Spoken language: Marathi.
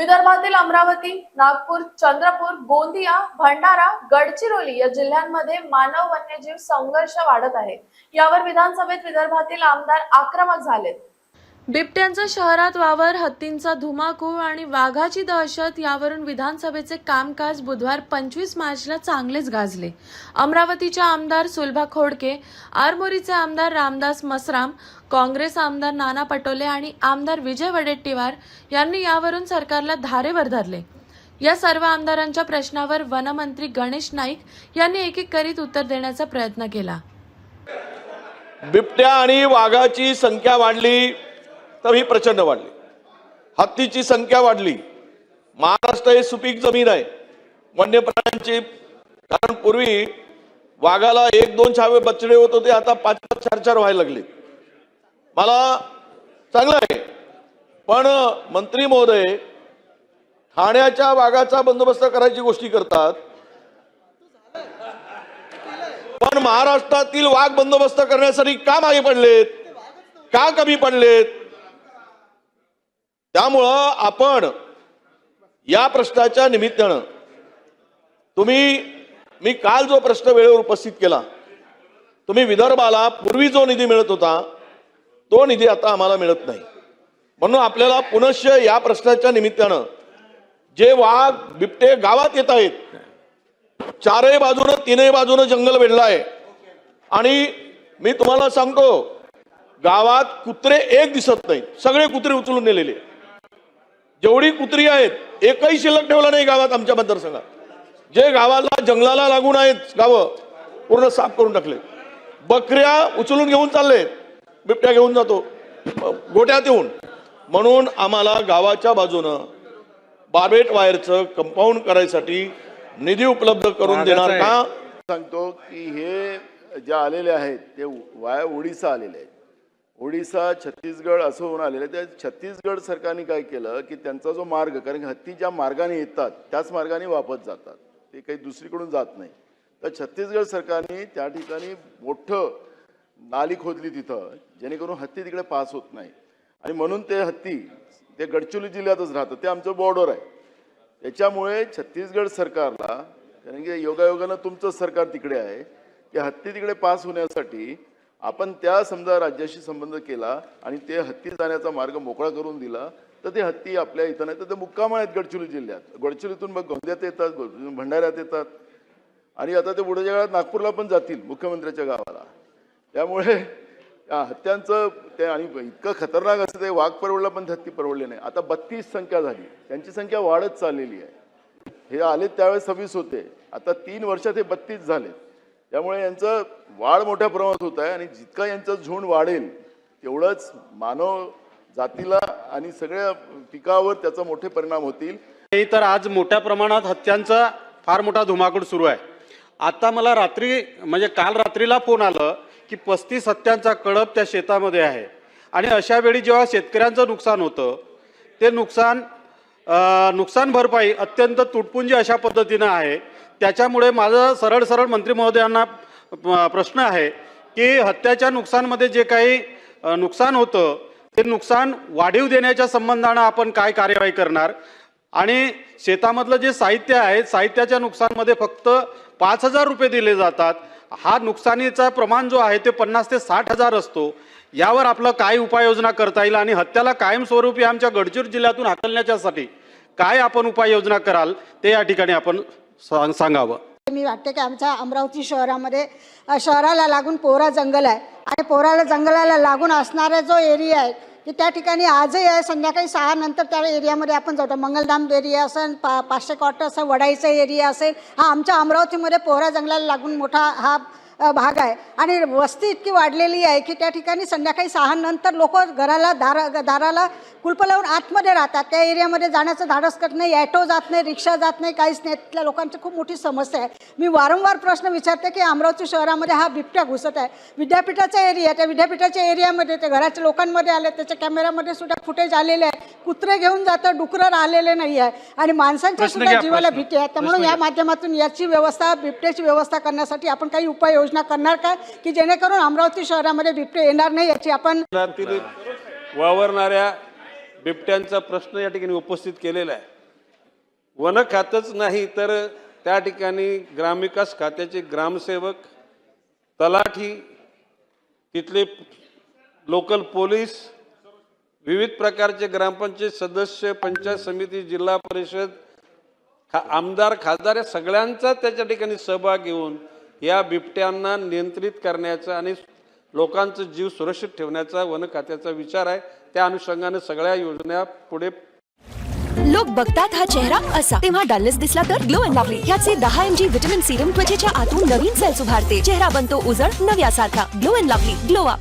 विदर्भातील अमरावती, नागपूर, चंद्रपूर, गोंदिया, भंडारा, गडचिरोली या जिल्ह्यांमध्ये मानव वन्यजीव संघर्ष वाढत आहे। यावर विधानसभेत विदर्भातील आमदार आक्रमक झालेत। बिबट्यांचा शहरात वावर, हत्तींचा धुमाकूळ आणि वाघाची दहशत यावरून विधानसभेचे कामकाज बुधवार 25 मार्चला चांगलेच गाजले। अमरावतीच्या आमदार सुलभा खोडके, आरमोरीचे आमदार रामदास मसराम, काँग्रेस आमदार नाना पटोले आणि आमदार विजय वडेट्टीवार यांनी यावरून सरकारला धारेवर धरले। या सर्व आमदारांच्या प्रश्नावर वनमंत्री गणेश नाईक यांनी एक एक करीत उत्तर देण्याचा प्रयत्न केला। बिबट्या आणि वाघाची संख्या वाढली तर ही प्रचंड वाढली, हत्तीची संख्या वाढली। महाराष्ट्र हे सुपीक जमीन आहे वन्य प्राण्यांची, कारण पूर्वी वाघाला 1-2 छावे बछडे होत होते, आता 5-5, 4-4 व्हायला लागले। मला चांगलं आहे, पण मंत्री महोदय ठाण्याच्या वाघाचा बंदोबस्त करायची गोष्टी करतात, पण महाराष्ट्रातील वाघ बंदोबस्त करण्यासाठी का मागे पडलेत, का कमी पडलेत? त्यामुळं आपण या प्रश्नाच्या निमित्तानं मी काल जो प्रश्न वेळेवर उपस्थित केला, तुम्ही विदर्भाला पूर्वी जो निधी मिळत होता तो निधी आता आम्हाला मिळत नाही, म्हणून आपल्याला पुनश्च या प्रश्नाच्या निमित्तानं जे वाघ बिबटे गावात येत आहेत, चारही बाजूनं तीनही बाजूनं जंगल वेढलं आहे, आणि मी तुम्हाला सांगतो गावात कुत्रे एक दिसत नाही, सगळे कुत्रे उचलून नेलेले। जेवढी कुत्री आहेत एकही शिल्लक ठेवला नाही गावात। आमच्या मतदारसंघात जे गावाला जंगलाला लागून आहेत गावं पूर्ण साफ करून टाकले। बकऱ्या उचलून घेऊन चालले, बिबट्या घेऊन जातो गोट्यात येऊन, म्हणून आम्हाला गावाच्या बाजूनं बार्बेट वायरचं कंपाऊंड करायसाठी निधी उपलब्ध करून देणार का? सांगतो की हे जे आलेले आहेत ते वाया ओडिसा आलेले आहेत, ओडिसा छत्तीसगड असं होऊन आलेलं आहे। त्या छत्तीसगड सरकारने काय केलं की त्यांचा जो मार्ग, कारण हत्ती ज्या मार्गाने येतात त्याच मार्गाने वापस जातात, ते काही दुसरीकडून जात नाही, तर छत्तीसगड सरकारने त्या ठिकाणी मोठं नाली खोदली तिथं, जेणेकरून हत्ती तिकडे पास होत नाही, आणि म्हणून ते हत्ती ते गडचिरोली जिल्ह्यातच राहतं, ते आमचं बॉर्डर आहे। त्याच्यामुळे छत्तीसगड सरकारला, कारण की योगायोगानं तुमचं सरकार तिकडे आहे, की हत्ती तिकडे पास होण्यासाठी आपण त्या समजा राज्याशी संबंध केला आणि ते हत्ती जाण्याचा मार्ग मोकळा करून दिला, तर ते हत्ती आपल्या इथं नाही तर ते मुक्काम आहेत गडचिरोली जिल्ह्यात। गडचिरोलीतून मग गोंदियात येतात, भंडाऱ्यात येतात, आणि आता ते पुढच्या काळात नागपूरला पण जातील मुख्यमंत्र्याच्या गावाला। त्यामुळे हत्यांचं ते, आणि इतकं खतरनाक असं ते वाघ परवडला पण हत्ती परवडले नाही। आता 32 संख्या झाली, त्यांची संख्या वाढत चाललेली आहे। हे आले त्यावेळेस 26 होते, आता 3 वर्षात हे 32 झाले। त्यामुळे यांचं वाढ मोठ्या प्रमाणात होत आहे, आणि जितका यांचं झुंड वाढेल तेवढंच मानव जातीला आणि सगळ्या पिकावर त्याचा मोठे परिणाम होतील। तर आज मोठ्या प्रमाणात हत्यांचा फार मोठा धुमाकूळ सुरू आहे। आता मला रात्री म्हणजे काल रात्रीला फोन आलं की 35 हत्यांचा कळप त्या शेतामध्ये आहे, आणि अशा वेळी जेव्हा शेतकऱ्यांचं नुकसान होतं ते नुकसान भरपाई अत्यंत तुटपुंजी अशा पद्धतीनं आहे। त्याच्यामुळे माझं सरळ मंत्री महोदयांना प्रश्न आहे की हत्याच्या नुकसानमध्ये जे काही नुकसान होतं ते नुकसान वाढीव देण्याच्या संबंधानं आपण काय कार्यवाही करणार, आणि शेतामधलं जे साहित्य आहे साहित्याच्या नुकसानमध्ये फक्त 5,000 रुपये दिले जातात, हा नुकसानीचा प्रमाण जो आहे ते 50 ते 60 हजार असतो। यावर आपलं काय उपाययोजना करता येईल, आणि हत्याला कायमस्वरूपी आमच्या गडचिरोली जिल्ह्यातून हाकलण्याच्यासाठी काय आपण उपाययोजना कराल ते या ठिकाणी आपण सांगावं। मी वाटते की आमच्या अमरावती शहरामध्ये शहराला लागून पोहरा जंगल आहे, आणि पोहरा जंगलाला लागून असणारा जो एरिया आहे की त्या ठिकाणी आजही आहे, संध्याकाळी 6 नंतर त्या एरियामध्ये आपण जातो। मंगलधाम एरिया असेल, 500 क्वार्टर असेल, वडाईचा एरिया असेल, हा आमच्या अमरावतीमध्ये पोहरा जंगलाला लागून मोठा हा भाग आहे, आणि वस्ती इतकी वाढलेली आहे की त्या ठिकाणी संध्याकाळी 6 नंतर लोक घराला दाराला कुलपं लावून आतमध्ये राहतात। त्या एरियामध्ये जाण्याचं धाडस करत नाही, ॲटो जात नाही, रिक्षा जात नाही, काहीच नाही। तिथल्या लोकांची खूप मोठी समस्या आहे। मी वारंवार प्रश्न विचारते की अमरावती शहरामध्ये हा बिबट्या घुसत आहे, विद्यापीठाचा एरिया, त्या विद्यापीठाच्या एरियामध्ये ते घराच्या लोकांमध्ये आले, त्याच्या कॅमेऱ्यामध्ये सुद्धा फुटेज आलेले आहे, कुत्रे घेऊन जातं, डुकरं राहिलेले नाही आहे, आणि माणसांच्या सुद्धा जीवाला भीती आहे। त्यामुळे या माध्यमातून याची व्यवस्था, बिबट्याची व्यवस्था करण्यासाठी आपण काही उपाययोजना करणार का, की जेणेकरून अमरावती शहरामध्ये बिबटे येणार नाही याची आपण वावरणाऱ्या बिबट्यांचा प्रश्न या ठिकाणी उपस्थित केलेला आहे। वन खातच नाही तर त्या ठिकाणी ग्रामविकास खात्याचे ग्रामसेवक, तलाठी, तिथले लोकल पोलीस, विविध प्रकारचे ग्रामपंचायत सदस्य, पंचायत समिती, जिल्हा परिषद, आमदार, खासदार या सगळ्यांचा त्याच्या ठिकाणी सहभाग घेऊन या बिबट्यांना नियंत्रित करण्याचा आणि लोकांचा जीव सुरक्षित ठेवण्याचा वन खात्याचा विचार आहे. त्या अनुषंगाने सगळ्या योजना पुढे. लोक बघतात हा चेहरा असा, तेव्हा डलनेस दिसला तर ग्लो अँड लवली ह्याचे 10 mg विटामिन सीरम त्वचेच्या आतून नवीन सेल्स उभारते. चेहरा बनतो उजळ नव्यासारखा. Glow and lovely, glow up.